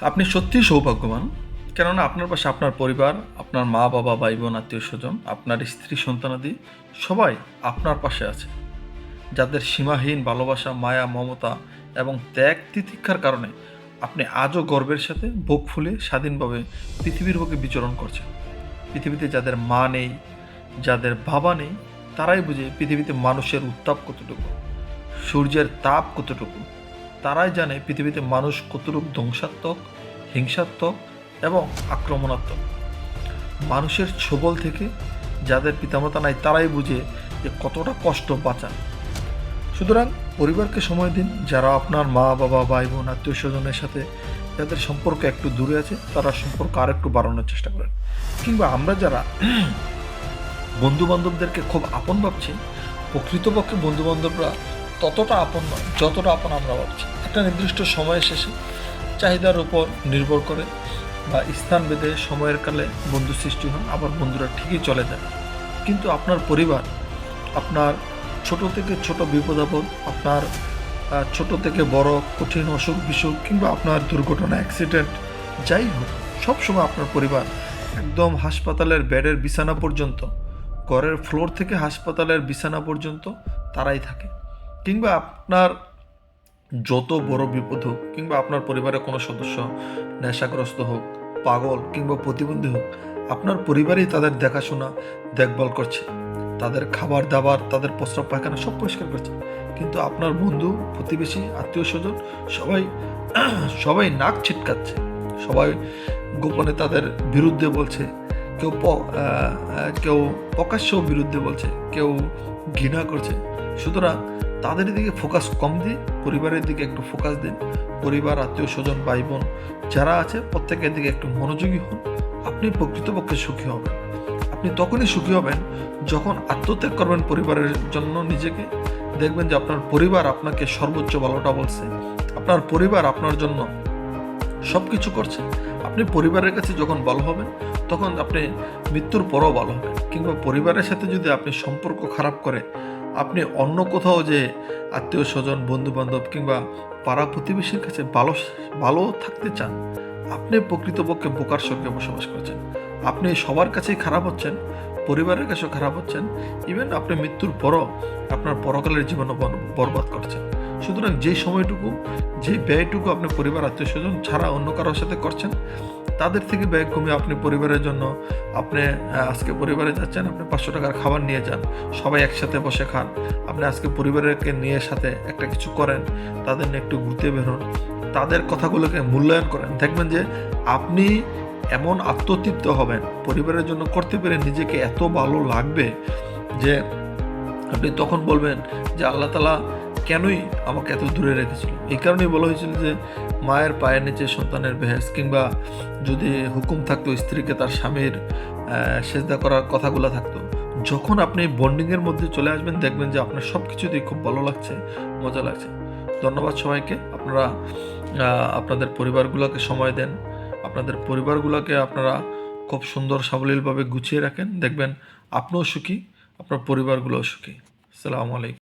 আপনি সত্যিই সৌভাগ্যবান। কেননা আপনার পাশে আপনার পরিবার, আপনার মা বাবা, ভাই বোন, আত্মীয়স্বজন, আপনার স্ত্রী সন্তানাদি সবাই আপনার পাশে আছে। যাদের সীমাহীন ভালোবাসা, মায়া, মমতা এবং ত্যাগ তিতিক্ষার কারণে আপনি আজও গর্বের সাথে বুক ফুলিয়ে স্বাধীনভাবে পৃথিবীর বুকে বিচরণ করছেন। পৃথিবীতে যাদের মা নেই, যাদের বাবা নেই, তারাই বুঝে পৃথিবীতে মানুষের উত্তাপ কতটুকু, সূর্যের তাপ কতটুকু। তারাই জানে পৃথিবীতে মানুষ কতটুকু ধ্বংসাত্মক, হিংসাত্মক এবং আক্রমণাত্মক। মানুষের ছোবল থেকে যাদের পিতামাতা নাই, তারাই বুঝে যে কতটা কষ্ট বাঁচা। সুতরাং পরিবারকে সময় দিন। যারা আপনার মা বাবা, ভাই বোন, আত্মীয় স্বজনের সাথে যাদের সম্পর্ক একটু দূরে আছে, তারা সম্পর্ক আর একটু বাড়ানোর চেষ্টা করেন। কিংবা আমরা যারা বন্ধু বান্ধবদেরকে খুব আপন ভাবছি, প্রকৃতপক্ষে বন্ধু বান্ধবরা ততটা আপন নয় যতটা আপন আমরা ভাবছি। একটা নির্দিষ্ট সময় শেষে চাহিদার উপর নির্ভর করে বা স্থান ভেদে সময়ের কালে বন্ধু সৃষ্টি হয়, আবার বন্ধুরা ঠিকই চলে যায়। কিন্তু আপনার পরিবার, আপনার ছোট থেকে ছোট বিপদ আপদ, আপনার ছোট থেকে বড় কঠিন অসুখ বিসুখ কিংবা আপনার দুর্ঘটনা, অ্যাক্সিডেন্ট যাই হোক, সবসময় আপনার পরিবার একদম হাসপাতালের বেডের বিছানা পর্যন্ত, ঘরের ফ্লোর থেকে হাসপাতালের বিছানা পর্যন্ত তারাই থাকে। কিংবা আপনার যত বড় বিপদ হোক, কিংবা আপনার পরিবারের কোনো সদস্য নেশাগ্রস্ত হোক, পাগল কিংবা প্রতিবন্ধী হোক, আপনার পরিবারই তাদের দেখাশোনা, দেখভাল করছে। তাদের খাবার দাবার, তাদের প্রস্রাব পায়খানা সব পরিষ্কার করছে। কিন্তু আপনার বন্ধু, প্রতিবেশী, আত্মীয় স্বজন সবাই সবাই নাক ছিটকাচ্ছে, সবাই গোপনে তাদের বিরুদ্ধে বলছে। কেউ কেউ প্রকাশ্যেও বিরুদ্ধে বলছে, কেউ ঘৃণা করছে। সুতরাং তাদের দিকে ফোকাস কম দিয়ে পরিবারের দিকে একটু ফোকাস দিন। পরিবার, আত্মীয় স্বজন, ভাই বোন যারা আছে প্রত্যেকের দিকে একটু মনোযোগী হন। আপনি প্রকৃতপক্ষে সুখী হবেন। আপনি তখনই সুখী হবেন যখন আত্মত্যাগ করবেন পরিবারের জন্য নিজেকে। দেখবেন যে আপনার পরিবার আপনাকে সর্বোচ্চ ভালোটা বলছে, আপনার পরিবার আপনার জন্য সব কিছু করছে। আপনি পরিবারের কাছে যখন ভালো হবেন, তখন আপনি মৃত্যুর পরও ভালো হবেন। কিংবা পরিবারের সাথে যদি আপনি সম্পর্ক খারাপ করে আপনি অন্য কোথাও যে আত্মীয় স্বজন, বন্ধু বান্ধব কিংবা পাড়া প্রতিবেশীর কাছে ভালো থাকতে চান, আপনি প্রকৃতপক্ষে বোকার সঙ্গে বসবাস করছেন। আপনি সবার কাছেই খারাপ হচ্ছেন, পরিবারের কাছেও খারাপ হচ্ছেন, ইভেন আপনি মৃত্যুর পরও আপনার পরকালের জীবনও বরবাদ করছেন। সুতরাং যে সময়টুকু, যে ব্যয়টুকু আপনি পরিবার, আত্মীয় স্বজন ছাড়া অন্য কারোর সাথে করছেন, তাদের থেকে ব্যয় কমিয়ে আপনি পরিবারের জন্য, আপনি আজকে পরিবারে যাচ্ছেন, আপনি 500 টাকার খাবার নিয়ে যান, সবাই একসাথে বসে খান। আপনি আজকে পরিবারকে নিয়ে সাথে একটা কিছু করেন, তাদের নিয়ে একটু ঘুরতে বেরোন, তাদের কথাগুলোকে মূল্যায়ন করেন। দেখবেন যে আপনি এমন আত্মতৃপ্ত হবেন, পরিবারের জন্য করতে পেরে নিজেকে এত ভালো লাগবে যে আপনি তখন বলবেন যে আল্লাহ তাআলা কেনই আমাকে এত দূরে রেখেছিল। এই কারণেই বলা হয়েছিল যে মায়ের পায়ের নিচে সন্তানের বেহেশত, কিংবা যদি হুকুম থাকতো স্ত্রীকে তার স্বামীর সেজদা করার কথাগুলো থাকতো। যখন আপনি বন্ডিংয়ের মধ্যে চলে আসবেন, দেখবেন যে আপনার সব কিছুতেই খুব ভালো লাগছে, মজা লাগছে। ধন্যবাদ সবাইকে। আপনারা আপনাদের পরিবারগুলোকে সময় দেন, আপনাদের পরিবারগুলোকে আপনারা খুব সুন্দর সাবলীলভাবে গুছিয়ে রাখেন। দেখবেন আপনিও সুখী, আপনার পরিবারগুলোও সুখী। আসসালামু আলাইকুম।